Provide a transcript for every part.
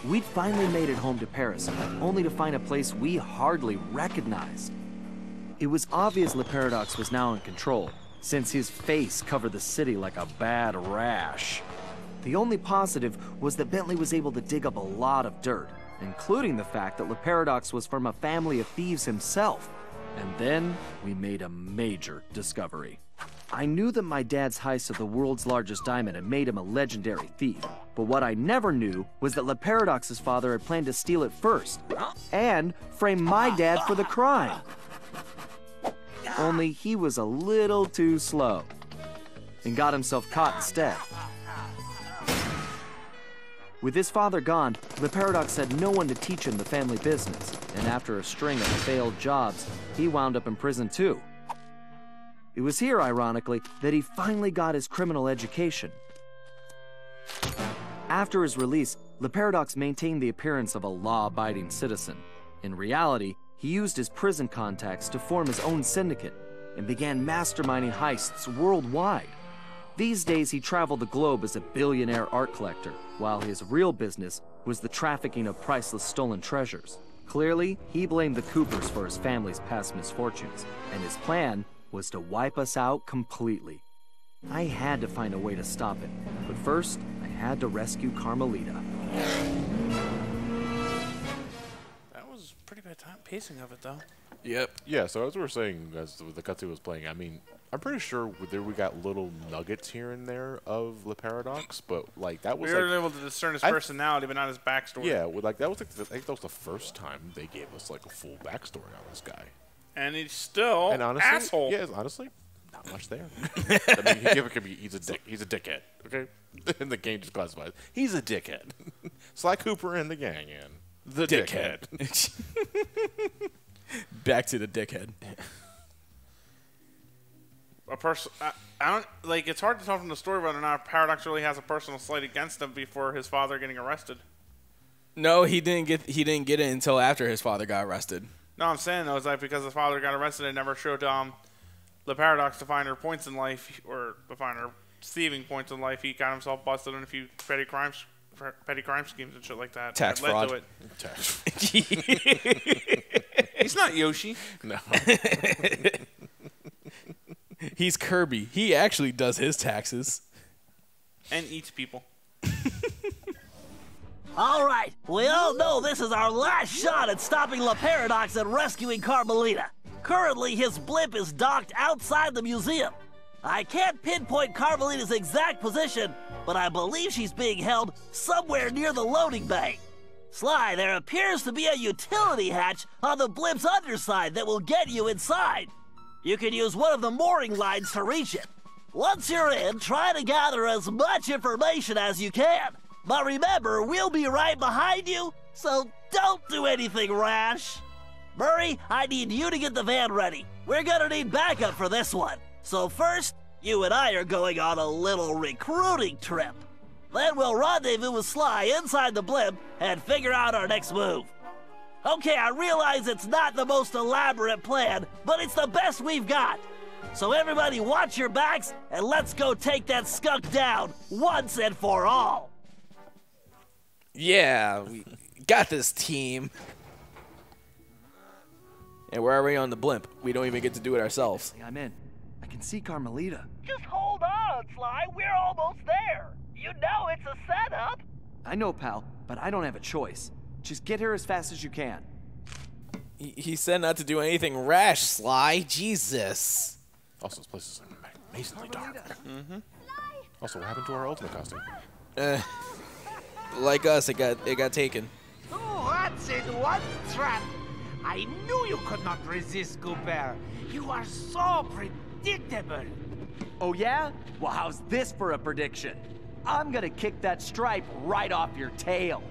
We'd finally made it home to Paris, only to find a place we hardly recognized. It was obvious Le Paradox was now in control, since his face covered the city like a bad rash. The only positive was that Bentley was able to dig up a lot of dirt, including the fact that Le Paradox was from a family of thieves himself. And then we made a major discovery. I knew that my dad's heist of the world's largest diamond had made him a legendary thief, but what I never knew was that Le Paradox's father had planned to steal it first, and frame my dad for the crime. Only he was a little too slow, and got himself caught instead. With his father gone, Le Paradox had no one to teach him the family business, and after a string of failed jobs, he wound up in prison too. It was here, ironically, that he finally got his criminal education. After his release, Le Paradox maintained the appearance of a law-abiding citizen. In reality, he used his prison contacts to form his own syndicate and began masterminding heists worldwide. These days, he traveled the globe as a billionaire art collector, while his real business was the trafficking of priceless stolen treasures. Clearly, he blamed the Coopers for his family's past misfortunes, and his plan was to wipe us out completely. I had to find a way to stop it, but first, I had to rescue Carmelita. That was pretty bad pacing of it, though. Yep. Yeah, so as we were saying, as the cutscene was playing, I mean, I'm pretty sure we got little nuggets here and there of Le Paradox, but like that was we were able to discern his personality, but not his backstory. Yeah, like that was like I think that was the first time they gave us like a full backstory on this guy. And he's still honestly, asshole. Yeah, honestly, not much there. I mean, he's a dick. He's a dickhead. Okay, and the game just classifies. He's a dickhead. Sly Cooper and the gang, and the dickhead. Back to the dickhead. A person, I don't like. It's hard to tell from the story whether or not Paradox really has a personal slight against him before his father getting arrested. No, he didn't get it until after his father got arrested. No, I'm saying though, it's like because his father got arrested, it never showed the Paradox to find her points in life or to find her thieving points in life. He got himself busted in a few petty crime schemes and shit like that. Tax that fraud. led to it. He's not Yoshi. No. He's Kirby. He actually does his taxes. And eats people. All right, we all know this is our last shot at stopping Le Paradox and rescuing Carmelita. Currently, his blimp is docked outside the museum. I can't pinpoint Carmelita's exact position, but I believe she's being held somewhere near the loading bay. Sly, there appears to be a utility hatch on the blimp's underside that will get you inside. You can use one of the mooring lines to reach it. Once you're in, try to gather as much information as you can. But remember, we'll be right behind you, so don't do anything rash. Murray, I need you to get the van ready. We're gonna need backup for this one. So first, you and I are going on a little recruiting trip. Then we'll rendezvous with Sly inside the blimp and figure out our next move. Okay, I realize it's not the most elaborate plan, but it's the best we've got. So everybody watch your backs, and let's go take that skunk down once and for all. Yeah, we got this team. And we're already on the blimp. We don't even get to do it ourselves. I'm in. I can see Carmelita. Just hold on, Sly. We're almost there. You know it's a setup. I know, pal, but I don't have a choice. Just get here as fast as you can. He said not to do anything rash, Sly. Jesus. Also, this place is amazingly dark. Mm-hmm. Also, what happened to our ultimate costume? Like us, it got taken. Oh, that's it. One trap. I knew you could not resist, Cooper. You are so predictable. Oh, yeah? Well, how's this for a prediction? I'm gonna kick that stripe right off your tail.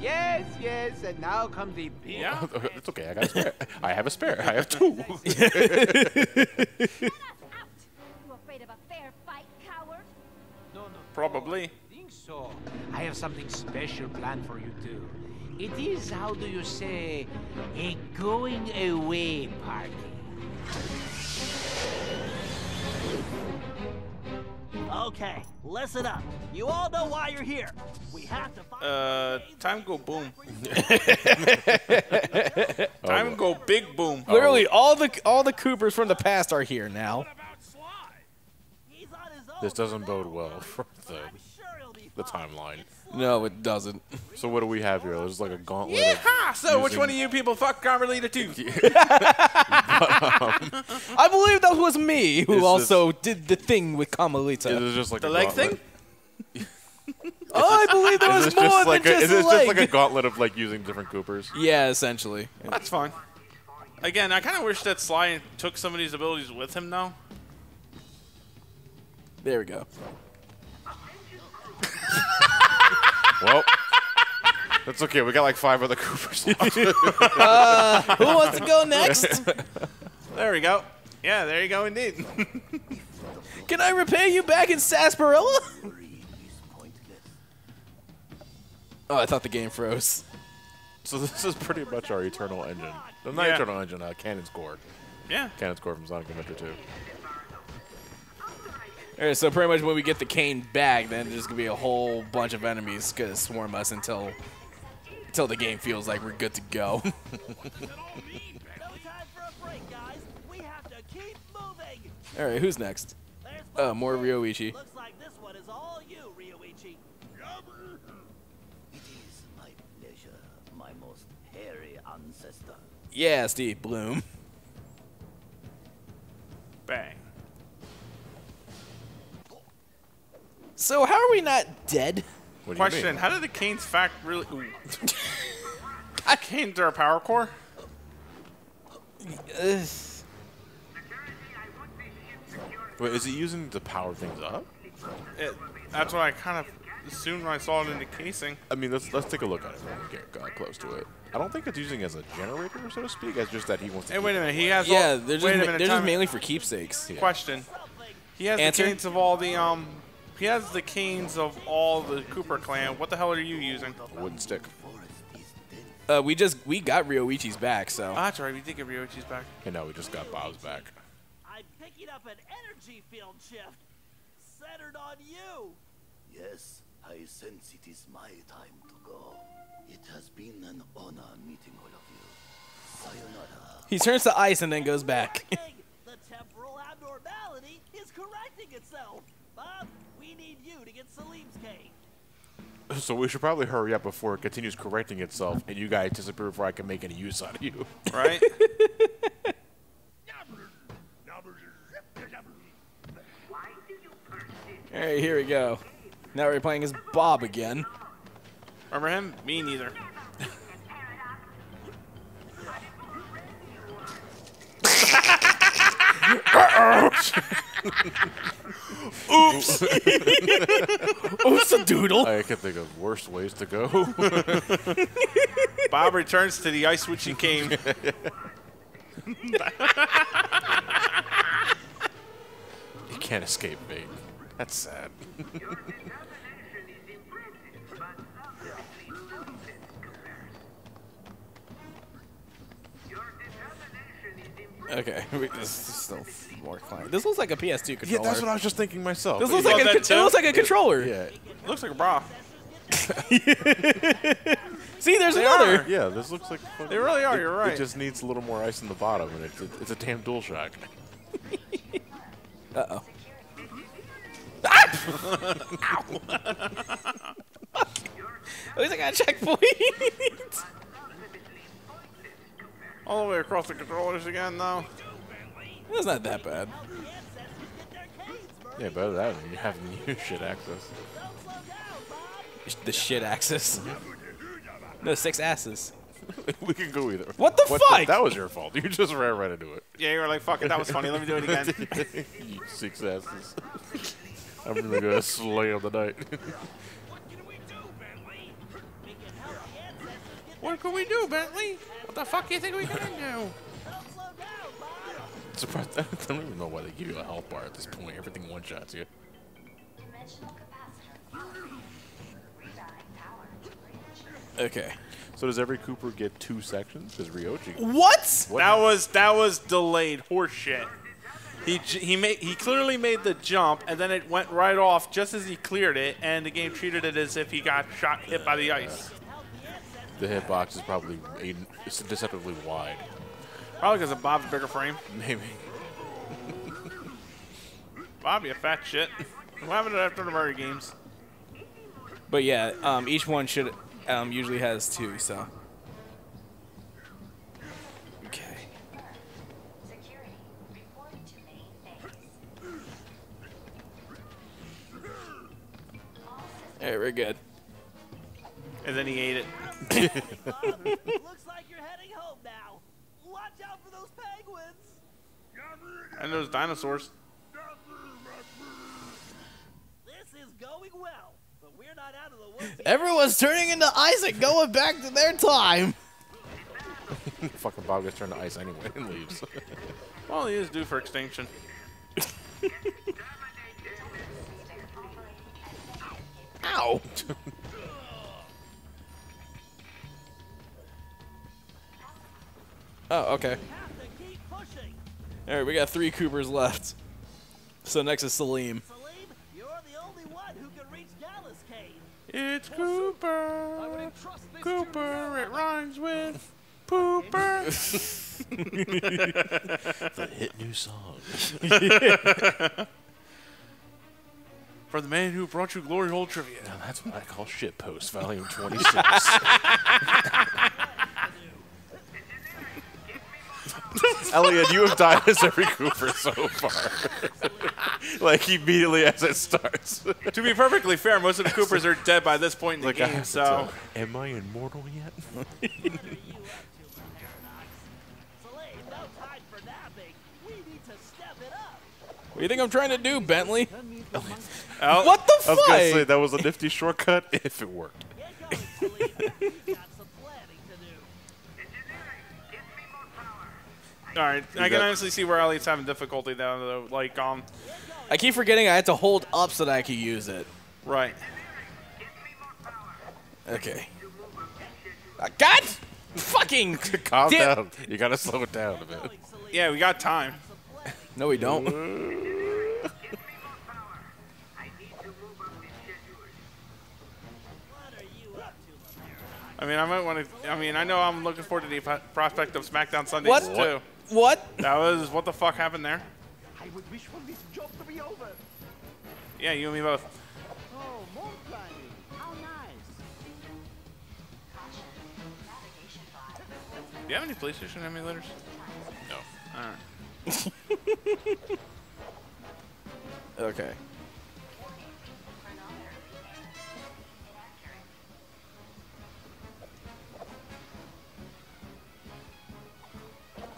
Yes, yes, and now comes the big... Yeah. It's okay, I got a spare. I have a spare. I have two. Get us out! You afraid of a fair fight, coward? No, Probably. I think so. I have something special planned for you, too. It is, how do you say, a going-away party. Okay, listen up. You all know why you're here. We have to find time go boom. Time go big boom. Literally, all the Coopers from the past are here now. He's on his own. This doesn't bode well for I'm sure he'll be the fine. timeline. No, it doesn't. So what do we have here? There's like a gauntlet. Yeehaw! So which using- one of you people fuck Carmelita too? I believe that was me Is who this- also did the thing with Carmelita. Is this just like The a leg gauntlet? thing? Oh, I believe there Is was this more just than like just is a this leg. just like a gauntlet of like using different Coopers? Yeah, essentially. That's fine. Again, I kind of wish that Sly took some of these abilities with him now. There we go. Well, that's okay. We got like 5 other Coopers left. Who wants to go next? There we go. Yeah, there you go indeed. Can I repay you back in sarsaparilla? Oh, I thought the game froze. So this is pretty much our Eternal Engine. No, not Yeah. Eternal Engine, Cannon's Core. Yeah. Cannon's Core from Sonic Adventure 2. Alright, so pretty much when we get the cane back, then there's gonna be a whole bunch of enemies gonna swarm us until the game feels like we're good to go. No time for a break, guys. We have to keep moving. Alright, who's next? There's Oh, more Ryoichi. Looks like this one is all you, Ryoichi. It is my pleasure, my most hairy ancestor. Yeah, Steve Bloom. Bang. So how are we not dead? What do you Question: mean? how did the Canes fact really? Ooh. Canes are a power core. Ugh. Wait, is he using to power things up? That's what I kind of assumed when I saw it in the casing. I mean, let's take a look at it when we get close to it. I don't think it's using as a generator, so to speak. It's just that he wants to. Hey, wait a minute. He has. Yeah, all, they're just, wait a ma- minute. they're just time- mainly for keepsakes. Yeah. Question. He has Answer? the canes of all the He has the canes of all the Cooper clan. What the hell are you using? A wooden stick. We got Ryoichi's back, so. Oh, that's right. We did get Ryoichi's back. And now we just got Bob's back. I'm picking up an energy field shift centered on you. Yes, I sense it is my time to go. It has been an honor meeting all of you. Sayonara. He turns to ice and then goes back. The temporal abnormality is correcting itself. Bob, we need you to get Salim's cane. So we should probably hurry up before it continues correcting itself, and you guys disappear before I can make any use out of you. Right? Alright, here we go. Now we're playing as Bob again. Remember him? Me neither. Oops! Oops a doodle! I can think of worse ways to go. Bob returns to the ice which he came. You can't escape fate. That's sad. Okay, this is still more client. This looks like a PS2 Yeah, controller. that's what I was just thinking myself. This You looks like love a, that it looks too? like a controller. Yeah, Looks like a bra. See, there's They another. are. yeah. This looks like. They really are. You're right. It just needs a little more ice in the bottom, and it's a damn DualShock. Uh-oh. At least I got a checkpoint. All the way across the controllers again, though. That's not that bad. Yeah, better that than you have new shit access. The shit axis. No, 6 asses. We can go either. What the fuck? That was your fault. You just ran right into it. Yeah, you were like, fuck it, that was funny. Let me do it again. You 6 asses. I'm really gonna slay on the night. What can we do, Bentley? What the fuck do you think we can do? Surprised. I don't even know why they give you a health bar at this point. Everything one shots you. Okay. So does every Cooper get 2 sections? Because Ryoichi. What? That was delayed horseshit. He clearly made the jump, and then it went right off just as he cleared it, and the game treated it as if he got hit by the ice. The hitbox is probably deceptively wide. Probably because of Bob's bigger frame. Maybe. Bob, you fat shit. What happened after the Murray games? But yeah, each one should usually has 2. So. Okay. Alright, we're good. And then he ate it. Looks like you're heading home now. Watch out for those penguins. And those dinosaurs. This is going well, but we're not out of the woods yet. Everyone's turning into ice and going back to their time. Fucking Bob gets turned to ice anyway and leaves. Well, he is due for extinction. Ow. Oh, okay. Alright, we got 3 Coopers left. So next is Salim. Salim, you're the only one who can reach Gallus Cave. It's Cooper. Cooper, it rhymes with pooper. The hit new song. For the man who brought you Glory Hole Trivia. Now that's what I call shitpost, volume 26. Elliot, you have died as every Cooper so far. Like, immediately as it starts. To be perfectly fair, most of the Coopers are dead by this point in the Like, I game, have to so... tell, am I immortal yet? Salim, no time for napping. We need to step it up. What do you think I'm trying to do, Bentley? Oh, What the I was going to say, fuck? that was a nifty shortcut if it worked. Get going, Salim. We've got some planning to do. Alright, I can honestly see where Elliot's having difficulty though. Like, I keep forgetting I had to hold up so that I could use it. right. Okay. God fucking Calm damn- down. You got to slow it down a bit. Yeah, we got time. No, we don't. What are you up to, Lamar? I mean, I might want to... I mean, I know I'm looking forward to the prospect of SmackDown Sundays, What? too. What? That was... What the fuck happened there? I would wish for this job to be over. Yeah, you and me both. Oh, more climbing. How nice. Do you have any PlayStation emulators? No. Alright. Okay.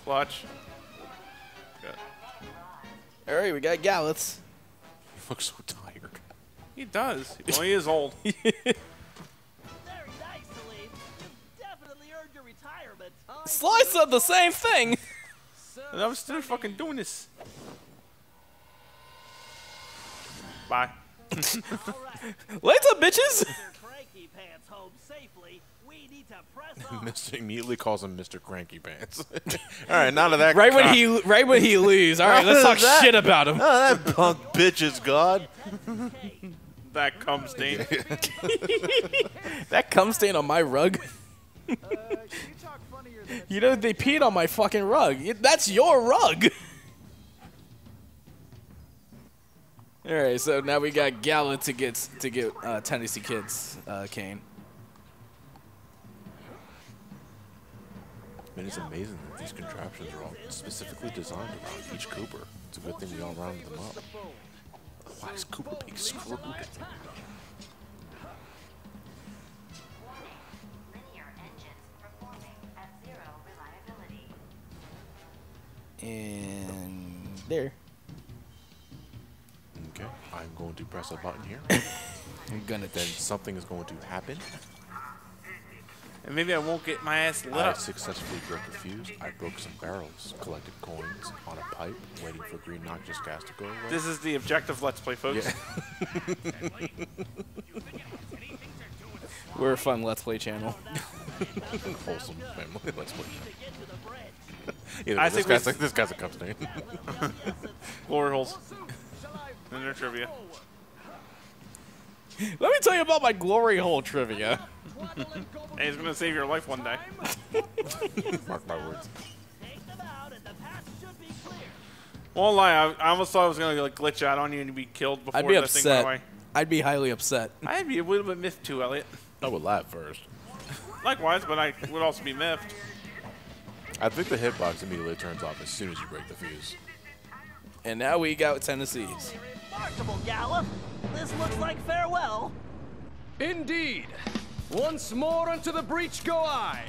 Clutch. Good. All right, we got Gallets. You look so tired. He does. Well, he is old. Very nice, Salim. You've definitely earned your retirement. Sly said the same thing. And I'm still fucking doing this. Bye. All right. Later, bitches. Mr. Cranky Pants home safely. We need to press on. Mr. immediately calls him Mr. Cranky Pants. All right, none of that. Right when he leaves. All right, let's talk shit about him. Oh, that punk bitch is God. That cum stain. That cum stain on my rug. Can you talk funnier than You know they peed on my fucking rug. That's your rug. All right, so now we got Gallant to get Tennessee Kids, Kane. Man, it's amazing that these contraptions are all specifically designed around each Cooper. It's a good thing we all rounded them up. Why is Cooper being screwed? And there. Okay, I'm going to press a button here. I'm gonna Then something is going to happen. And maybe I won't get my ass lit I up. successfully broke a fuse. I broke some barrels, collected coins on a pipe, waiting for green noxious gas to go away. This is the objective Let's Play, folks. Yeah. We're a fun Let's Play channel. Wholesome family. Let's play. I think This guy's a cum stain. Glory holes. In their trivia. Let me tell you about my glory hole trivia. Hey, it's gonna save your life one day. Mark my words. Won't lie, I almost thought I was gonna like glitch out on you and you'd be killed before I'd be the thing went away. upset. I'd be highly upset. I'd be a little bit miffed too, Elliot. I would laugh first. Likewise, but I would also be miffed. I think the hitbox immediately turns off as soon as you break the fuse. And now we got Tennessee's. Remarkable, Gallop. This looks like farewell. Indeed. Once more unto the breach go I.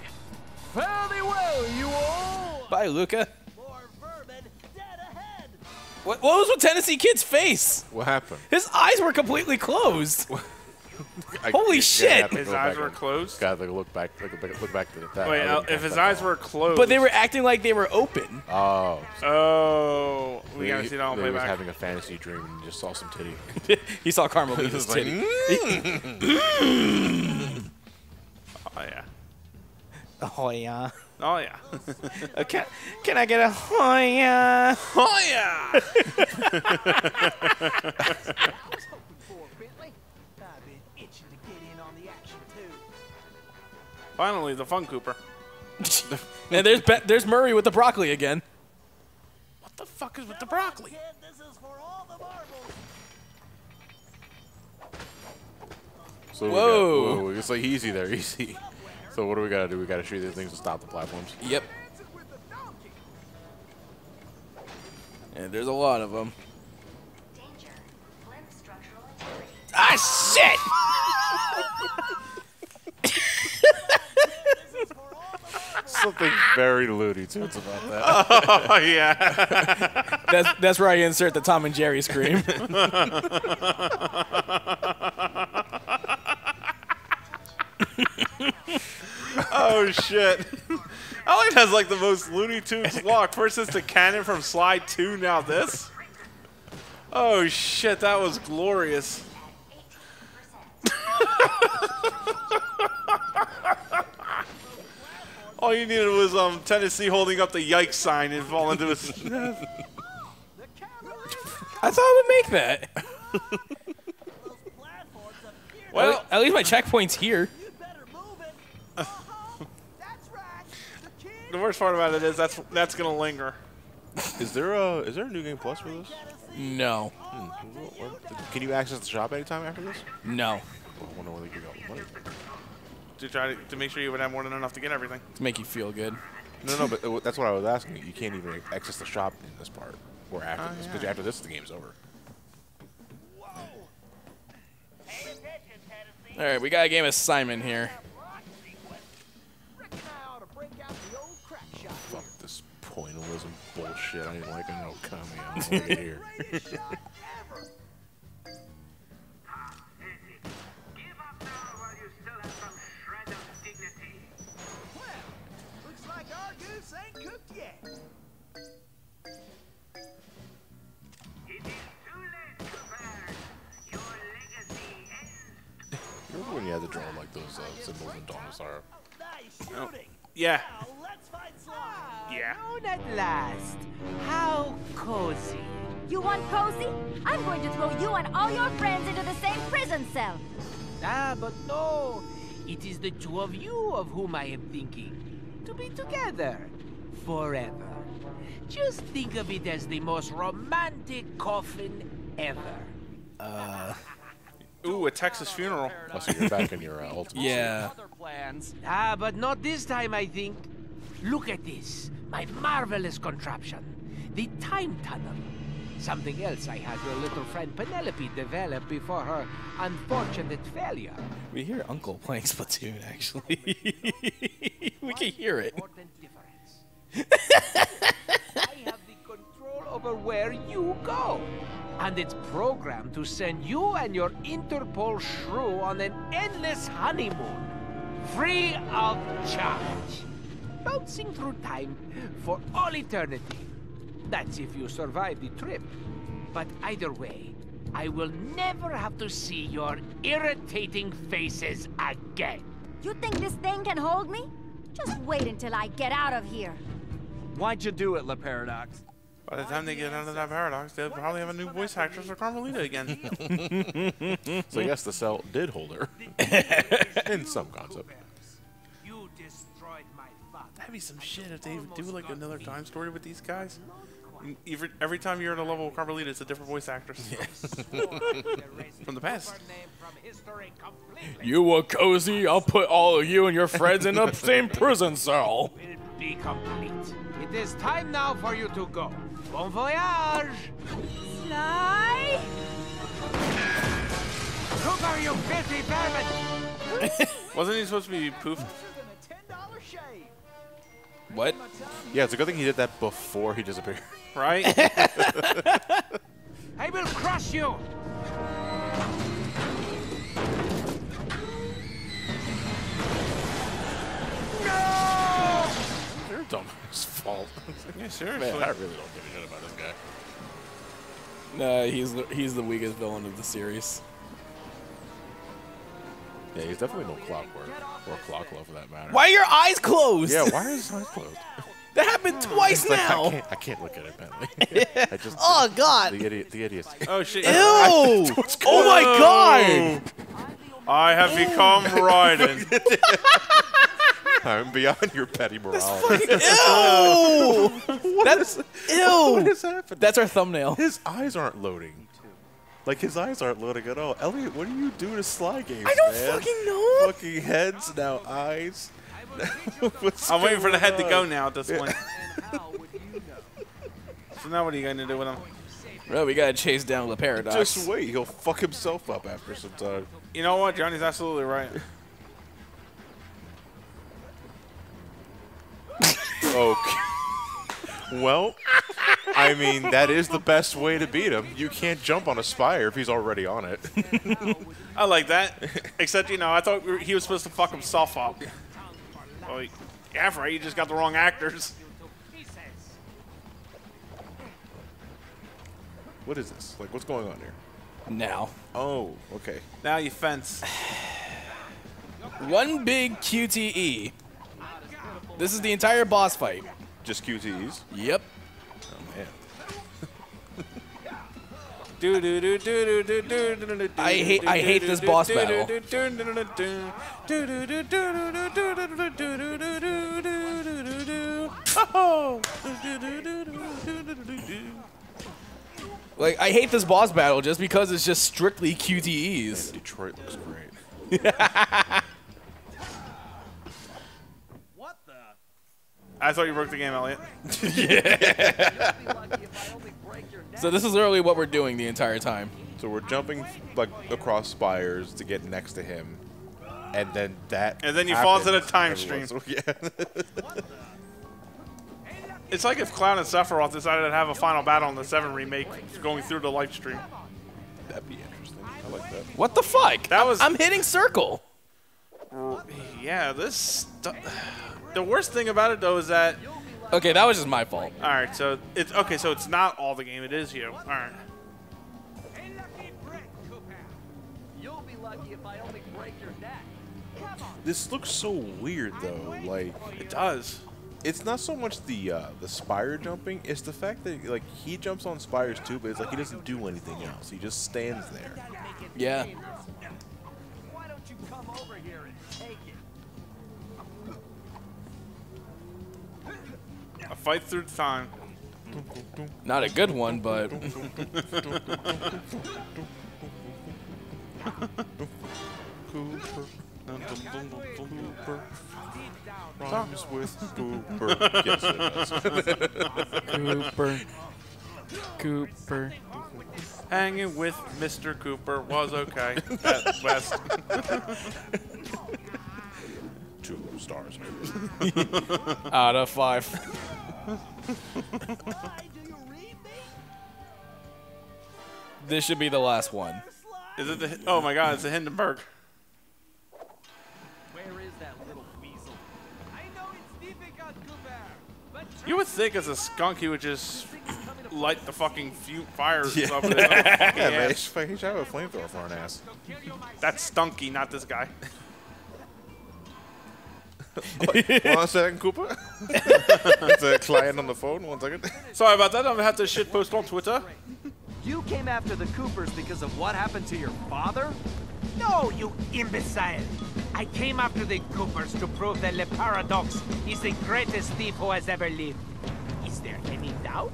Fare thee well, you all. Bye, Luca. More vermin dead ahead. What was with Tennessee Kid's face? What happened? His eyes were completely closed. I- Holy you shit. have to His go eyes back were and- closed? Gotta look back to that. Wait, if his eyes were closed. But they were acting like they were open. Oh. Oh, we gotta see that on He was playback. having a fantasy dream and just saw some titty. He saw Carmelita's Like, titty. Oh yeah. Oh, yeah. Oh yeah. Can I get a oh, yeah? Oh yeah. Finally, the Fun Cooper. And there's Murray with the broccoli again. What the fuck is with the broccoli? Kid, this is for all the marbles. So Whoa. it's like easy there, easy. So what do we gotta do? We gotta shoot these things to stop the platforms. Yep. And there's a lot of them. Ah, shit! Something very Looney Tunes about that. Oh yeah. That's where I insert the Tom and Jerry scream. Oh shit. Elliot has like the most Looney Tunes walk. First it's the cannon from Slide 2, now this. Oh shit, that was glorious. All you needed was Tennessee holding up the yikes sign and fall into his. I thought I would make that. Well, at least my checkpoint's here. the worst part about it is that's gonna linger. Is there a new game plus for this? No. Can you access the shop anytime after this? No. I wonder where they could go with money. To try to make sure you would have more than enough to get everything. To make you feel good. No, but that's what I was asking. You can't even access the shop in this part, or after this, because after this, the game's over. All right, we got a game of Simon here. Fuck this pointillism bullshit. I didn't like it. No coming. I don't like it here. Looks like our goose ain't cooked yet. Remember when you had to draw like those symbols in Dawn of Sorrow? Oh. Yeah. Let's find Sly. Yeah. Down at last. How cozy. You want cozy? I'm going to throw you and all your friends into the same prison cell. Ah, but no. It is the two of you of whom I am thinking. To be together. Forever. Just think of it as the most romantic coffin ever. Ooh, a Texas funeral. Plus, you're back in your ultimate. Yeah. Other plans. Ah, but not this time, I think. Look at this. My marvelous contraption. The time tunnel. Something else I had your little friend Penelope develop before her unfortunate failure. We hear Uncle playing Splatoon, actually. We can hear it. Important difference. I have the control over where you go. And it's programmed to send you and your Interpol shrew on an endless honeymoon. Free of charge. Bouncing through time for all eternity. That's if you survive the trip. But either way, I will never have to see your irritating faces again. You think this thing can hold me? Just wait until I get out of here. Why'd you do it, La Paradox? By the time they get out of that paradox, they'll probably have a new voice actress for Carmelita again. So I guess the cell did hold her. In some concept. You destroyed my father. That'd be some shit if they do like another time story with these guys. Every time you're at a level of Carmelita, it's a different voice actress. From the past. You were cozy. I'll put all of you and your friends in the same prison cell. Will be complete. It is time now for you to go. Bon voyage! Sly? Cooper, you filthy vermin! Wasn't he supposed to be poofed? What? Yeah, it's a good thing he did that before he disappeared. Right? I will crush you! They're dumbass fault. Yeah, seriously. Man, I really don't give a shit about this guy. Nah, he's the weakest villain of the series. Yeah, he's definitely no Clockwork. Or Clockwork for that matter. Why are your eyes closed? Yeah, why are his eyes closed? That happened twice It's like, now. I can't look at it, Bentley. I just, Oh God! the idiot. Oh shit. Ew! Oh my God! I have become Raiden. I'm beyond your petty morale. Ew! That's ew. What is happening? That's our thumbnail. His eyes aren't loading. Like, his eyes aren't loading at all. Elliot, what do you do to Sly games, I don't man? fucking know. Fucking heads, now eyes. What's I'm waiting for the head to going go on? now at this point. So now what are you going to do with him? Well, we gotta chase down the paradox. Just wait. He'll fuck himself up after some time. You know what? Johnny's absolutely right. Okay. Well, I mean, that is the best way to beat him. You can't jump on a spire if he's already on it. I like that. Except, you know, I thought he was supposed to fuck himself up. Well, yeah, right. You just got the wrong actors. What is this? Like, what's going on here? Now. Oh, okay. Now you fence. One big QTE. This is the entire boss fight. Just QTEs? Yep. Oh, man. I hate this boss battle. Like, I hate this boss battle just because it's just strictly QTEs. Man, Detroit looks great. I thought you broke the game, Elliot. So this is literally what we're doing the entire time. So we're jumping, like, across spires to get next to him. And then that And then you fall into the happens time every stream. once- Yeah. It's like if Clown and Sephiroth decided to have a final battle in the 7 remake going through the live stream. That'd be interesting. I like that. What the fuck? That was- I'm hitting circle. Yeah, this... The worst thing about it, though, is that... Okay, that was just my fault. Alright, so it's... Okay, so it's not all the game. It is you. Alright. You'll be lucky if I only break your neck. This looks so weird, though. Like, It does. it's not so much the spire jumping, it's the fact that, like, he jumps on spires too, but it's like he doesn't do anything else. He just stands there. Yeah. Why don't you come over here and take it? A fight through time. Not a good one, but Rhymes with Cooper. Yes, it does. Cooper. Hanging with Mr. Cooper was okay at best. 2 stars. Out of 5. This should be the last one. Is it the... Oh my god, it's the Hindenburg. Where is that little weasel? I know it's difficult, Cooper, but You would think as a skunk he would just light the fucking fires Yeah. up in his own fucking Yeah, man. ass. He should have a flamethrower for an ass. That's Stunky, not this guy. 1 second, Cooper. It's a client on the phone. 1 second. Sorry about that. I'm gonna have to shit post on Twitter. You came after the Coopers because of what happened to your father? No, you imbecile! I came after the Coopers to prove that Le Paradox is the greatest thief who has ever lived. Is there any doubt?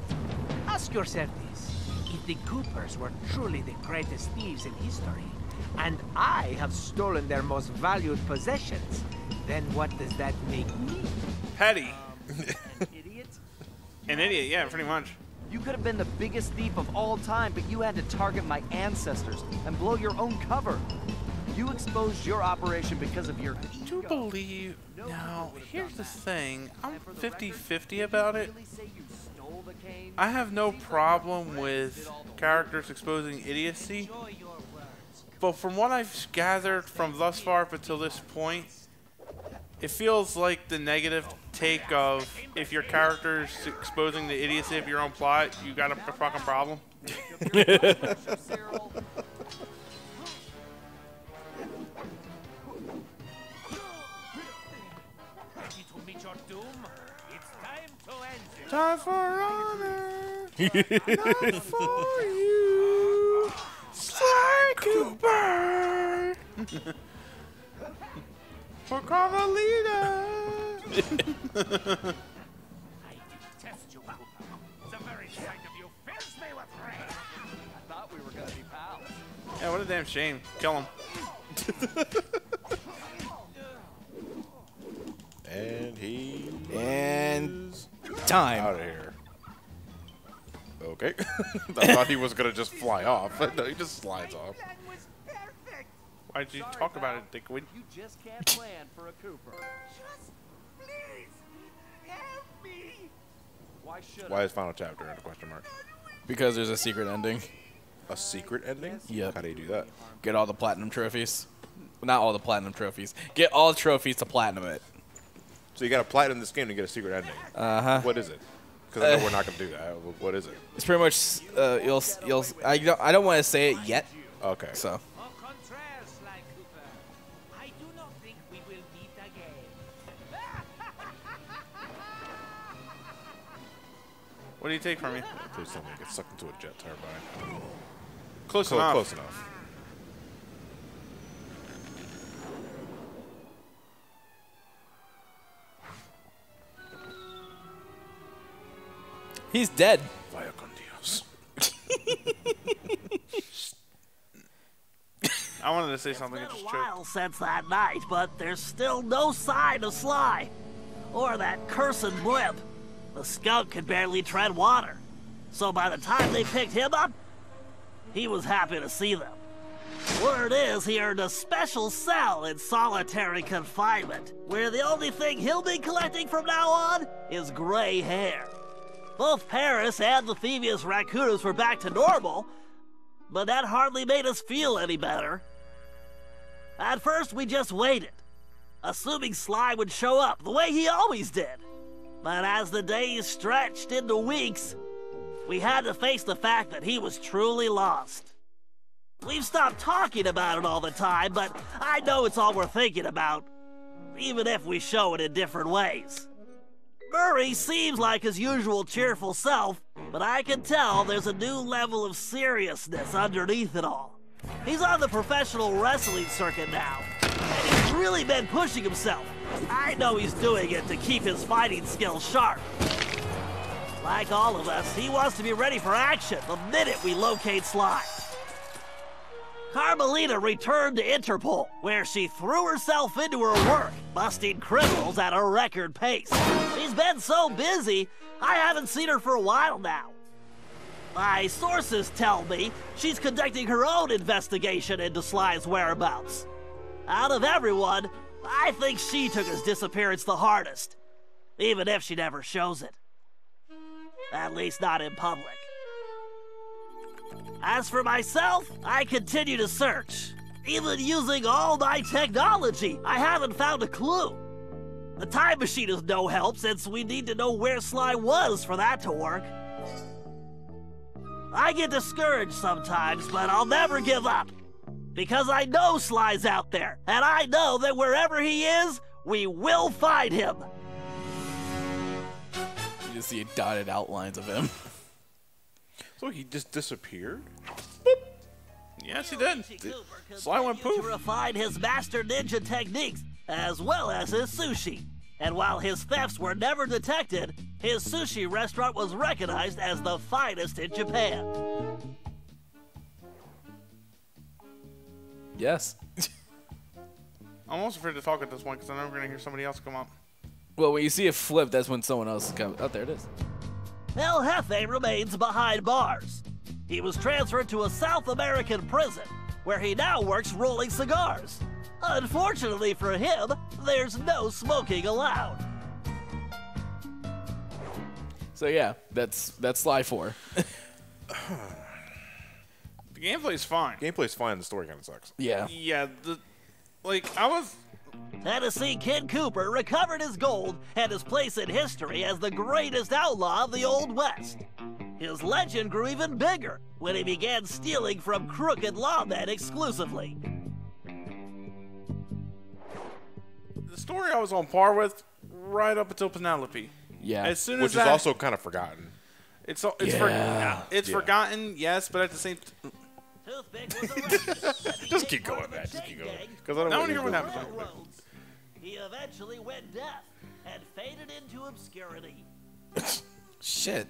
Ask yourself this. If the Coopers were truly the greatest thieves in history, and I have stolen their most valued possessions, then what does that make me? Petty. An idiot? An idiot, yeah, pretty much. You could have been the biggest thief of all time, but you had to target my ancestors and blow your own cover. You exposed your operation because of your I do believe... Now, here's the thing. I'm 50-50 about it. I have no problem with characters exposing idiocy. But from what I've gathered from thus far up until this point, it feels like the negative take of if your character's exposing the idiocy of your own plot, you got a fucking problem. Time for honor, not for you, Sly Cooper. For Carmelita. I detest you, Cooper. The very sight of you fills me with rage. I thought we were gonna be pals. Yeah, what a damn shame. Kill him. And he And time. out of here. Okay. I thought he was gonna just fly off. No, he just slides off. Why'd you talk about it, Dickwood? You just can't plan for a Cooper. Just please help me. Why should Why is final chapter in a question mark? Because there's a secret ending. A secret ending? Yep. How do you do that? Get all the platinum trophies. Not all the platinum trophies. Get all the trophies to platinum it. So you got to platinum this game to get a secret ending. Uh-huh. What is it? Because I know we're not gonna do that. What is it? It's pretty much I don't want to say it yet. Okay. So. Au contraire, Sly Cooper. I do not think we will meet again. What do you take from me? Please tell me I get sucked into a jet turbine. Close enough. Close enough. He's dead. Vaya con Dios. I wanted to say something. I It's just been a choked. while since that night, but there's still no sign of Sly. Or that cursed blimp. The skunk could barely tread water. So by the time they picked him up, he was happy to see them. Word is he earned a special cell in solitary confinement, where the only thing he'll be collecting from now on is gray hair. Both Paris and the Thievius Raccoonus were back to normal, but that hardly made us feel any better. At first, we just waited, assuming Sly would show up the way he always did. But as the days stretched into weeks, we had to face the fact that he was truly lost. We've stopped talking about it all the time, but I know it's all we're thinking about, even if we show it in different ways. Murray seems like his usual cheerful self, but I can tell there's a new level of seriousness underneath it all. He's on the professional wrestling circuit now, and he's really been pushing himself. I know he's doing it to keep his fighting skills sharp. Like all of us, he wants to be ready for action the minute we locate Sly. Carmelita returned to Interpol, where she threw herself into her work, busting criminals at a record pace. She's been so busy, I haven't seen her for a while now. My sources tell me she's conducting her own investigation into Sly's whereabouts. Out of everyone, I think she took his disappearance the hardest, even if she never shows it. At least not in public. As for myself, I continue to search. Even using all my technology, I haven't found a clue. The time machine is no help since we need to know where Sly was for that to work. I get discouraged sometimes, but I'll never give up. Because I know Sly's out there, and I know that wherever he is, We will find him! You just see dotted outlines of him. So he just disappeared? Yes, he did. Sly went To poof. refine his master ninja techniques, as well as his sushi. And while his thefts were never detected, his sushi restaurant was recognized as the finest in Japan. Yes. I'm almost afraid to talk at this point because I know we're going to hear somebody else come up. Well, when you see it flip, that's when someone else is coming. Oh, there it is. El Jefe remains behind bars. He was transferred to a South American prison, where he now works rolling cigars. Unfortunately for him, there's no smoking allowed. So yeah, that's Sly 4. The gameplay's fine. Gameplay's fine. The story kind of sucks. Yeah. Yeah, I was... Tennessee Kid Cooper recovered his gold and his place in history as the greatest outlaw of the Old West. His legend grew even bigger when he began stealing from crooked lawmen exclusively. The story I was on par with right up until Penelope. Yeah. As soon as Which is that, also kind of forgotten. It's Yeah. forgotten, yes, but at the same Toothpick was arrested. Just keep going, man. Just keep going. Because I don't I want wanna hear what to happens. He eventually went deaf and faded into obscurity. Shit.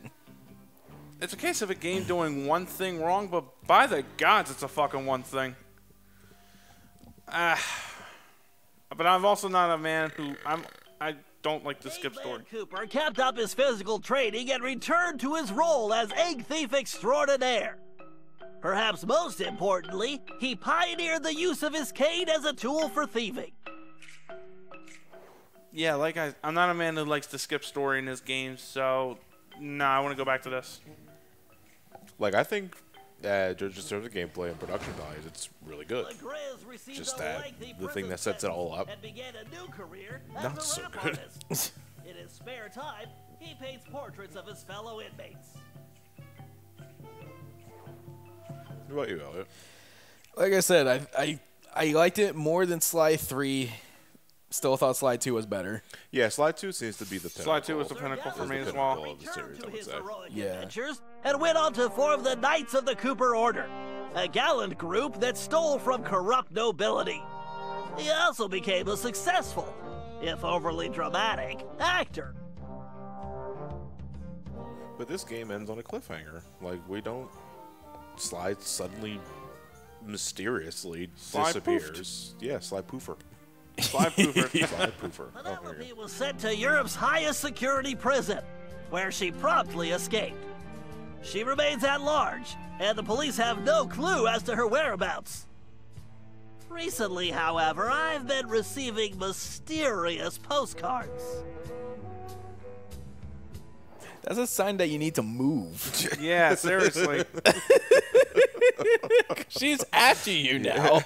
It's a case of a game doing one thing wrong, but by the gods, it's a fucking one thing. But I'm also not a man who I don't like to skip story. Cooper kept up his physical training and returned to his role as egg thief extraordinaire. Perhaps most importantly, he pioneered the use of his cane as a tool for thieving. Yeah, I'm not a man who likes to skip story in his games, so I want to go back to this. Like, I think just in terms of gameplay and production values, it's really good. Just that, the thing that sets it all up, and began a new career as not a so rap good. artist. In his spare time, he paints portraits of his fellow inmates. What about you, Elliot? Like I said, I liked it more than Sly 3. Still thought Sly 2 was better. Yeah, Sly 2 seems to be the pinnacle. Sly 2 was the pinnacle for me as well. Of the series, I would say. Yeah. Adventures and went on to form the Knights of the Cooper Order, a gallant group that stole from corrupt nobility. He also became a successful, if overly dramatic, actor. But this game ends on a cliffhanger. Like, Sly suddenly, mysteriously Sly disappears. Yeah, Sly Poofer. Sly Poofer. Sly Poofer. Oh, there you Penelope go. was sent to Europe's highest security prison, where she promptly escaped. She remains at large, and the police have no clue as to her whereabouts. Recently, however, I've been receiving mysterious postcards. That's a sign that you need to move. Yeah, seriously. She's after you now.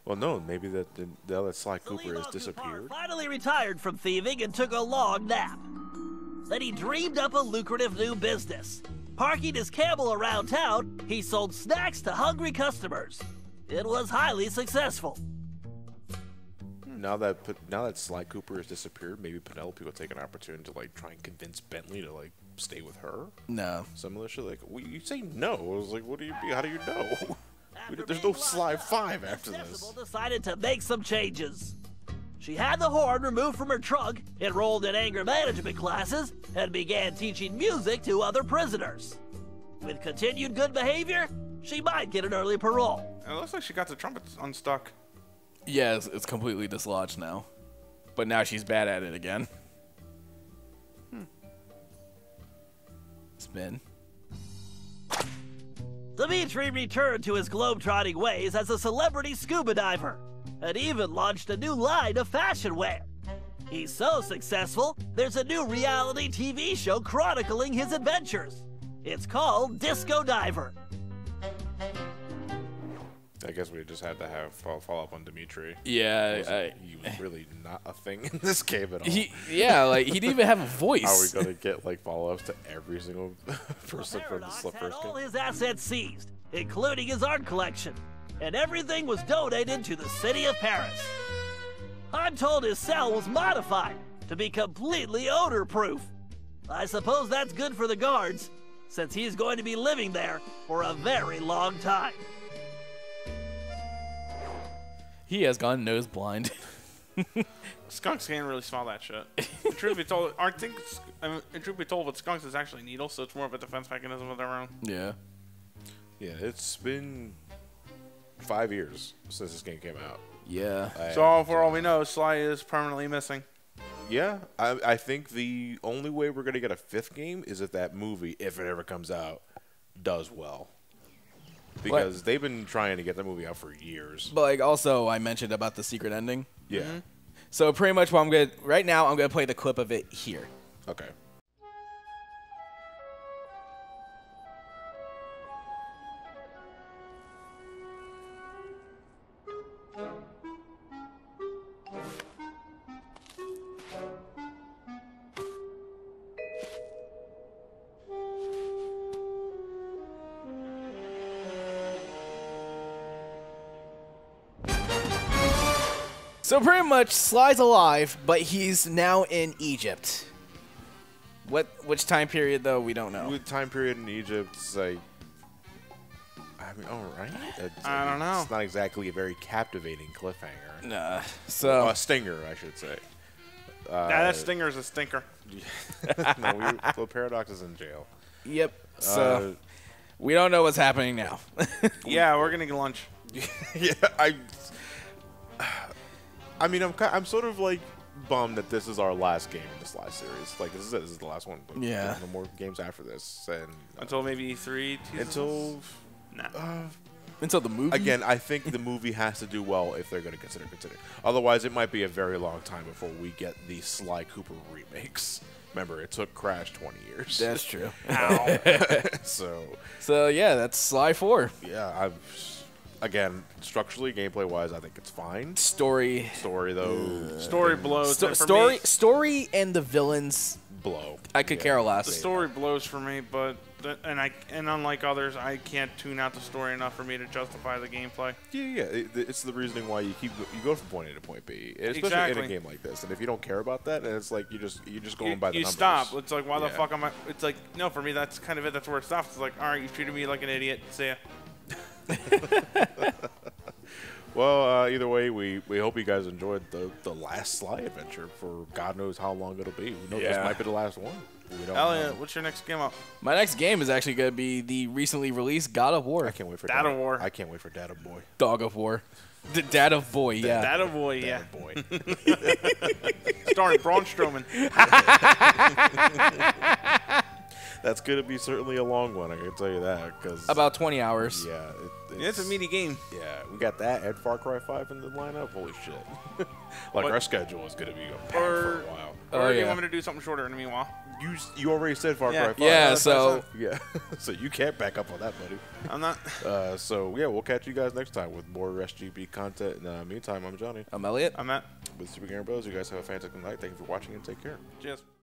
Well, no, maybe now that Sly Cooper has Selimo disappeared. Kupar finally retired from thieving and took a long nap. Then he dreamed up a lucrative new business. Parking his camel around town, he sold snacks to hungry customers. It was highly successful. Now that Sly Cooper has disappeared, maybe Penelope will take an opportunity to try and convince Bentley to stay with her. No. Similar shit. You say no. I was like, how do you know? There's no Sly 5 after this. Decided to make some changes. She had the horn removed from her trunk, enrolled in anger management classes, and began teaching music to other prisoners. With continued good behavior, she might get an early parole. It looks like she got the trumpets unstuck. Yeah, it's completely dislodged now. But now she's bad at it again. Spin. Dimitri returned to his globe-trotting ways as a celebrity scuba diver, and even launched a new line of fashion wear. He's so successful, there's a new reality TV show chronicling his adventures. It's called Disco Diver. I guess we just had to have follow up on Dimitri. Yeah, he was really not a thing in this game at all. he didn't even have a voice. How are we gonna get follow-ups to every single person from the Paradox first had all game? his assets seized, including his art collection, and everything was donated to the city of Paris. I'm told his cell was modified to be completely odor-proof. I suppose that's good for the guards, since he's going to be living there for a very long time. He has gone nose blind. Skunks can't really smell that shit. Truth be told, truth be told, with skunks is actually needles, so it's more of a defense mechanism of their own. Yeah. Yeah, it's been 5 years since this game came out. Yeah. So for all we know, Sly is permanently missing. Yeah, I think the only way we're going to get a 5th game is if that movie, if it ever comes out, does well. Because they've been trying to get that movie out for years. But like also I mentioned about the secret ending. Yeah. Mm-hmm. So pretty much what I'm going to right now I'm going to play the clip of it here. Okay. So pretty much Sly's alive, but he's now in Egypt. Which time period though, we don't know. With time period in Egypt, it's like, I mean, all right. I don't know. It's not exactly a very captivating cliffhanger. Nah. So A stinger, I should say. That stinger's a stinker. No, Paradox is in jail. Yep. So we don't know what's happening now. Yeah, we're gonna get lunch. Yeah, I mean, I'm sort of like bummed that this is our last game in this Sly series. Like, this is it. This is the last one. Yeah. There's no more games after this. And Until maybe E3? until Until the movie. again, I think the movie has to do well if they're going to consider. Otherwise, it might be a very long time before we get the Sly Cooper remakes. Remember, it took Crash 20 years. That's true. So yeah, that's Sly 4. yeah, again, structurally, gameplay-wise, I think it's fine. Story Though, Story blows. story and the villains blow. I could care less. The story blows for me, but and unlike others, I can't tune out the story enough for me to justify the gameplay. Yeah. It's the reasoning why you go from point A to point B, especially Exactly. in a game like this. And if you don't care about that, and it's like you're just going by the you numbers. stop. It's like, why the Yeah. fuck am I? It's like, no, for me, that's kind of it. That's where it stops. It's like, all right, you treated me like an idiot. See ya. Well, either way, we hope you guys enjoyed the last Sly adventure for God knows how long it'll be. We know this might be the last one. We don't Elliot, know. what's your next game up? My next game is actually going to be the recently released God of War. I can't wait for Dad of War. I can't wait for Dad of Boy. Dog of War. Dad of Boy, yeah. Dad of Boy, yeah. Dad Boy. Starring Braun Strowman. That's going to be certainly a long one, I can tell you that. Cause About 20 hours. Yeah. It's a meaty game. Yeah, we got that and Far Cry 5 in the lineup. Holy shit. Our schedule is going to be packed for a while. Or do you want me to do something shorter in the meanwhile? You already said Far Cry 5. Yeah, so... Yeah, so you can't back up on that, buddy. I'm not. So, yeah, we'll catch you guys next time with more SGB content. In the meantime, I'm Johnny. I'm Elliot. I'm Matt. With Super Gamer Bros. You guys have a fantastic night. Thank you for watching and take care. Cheers.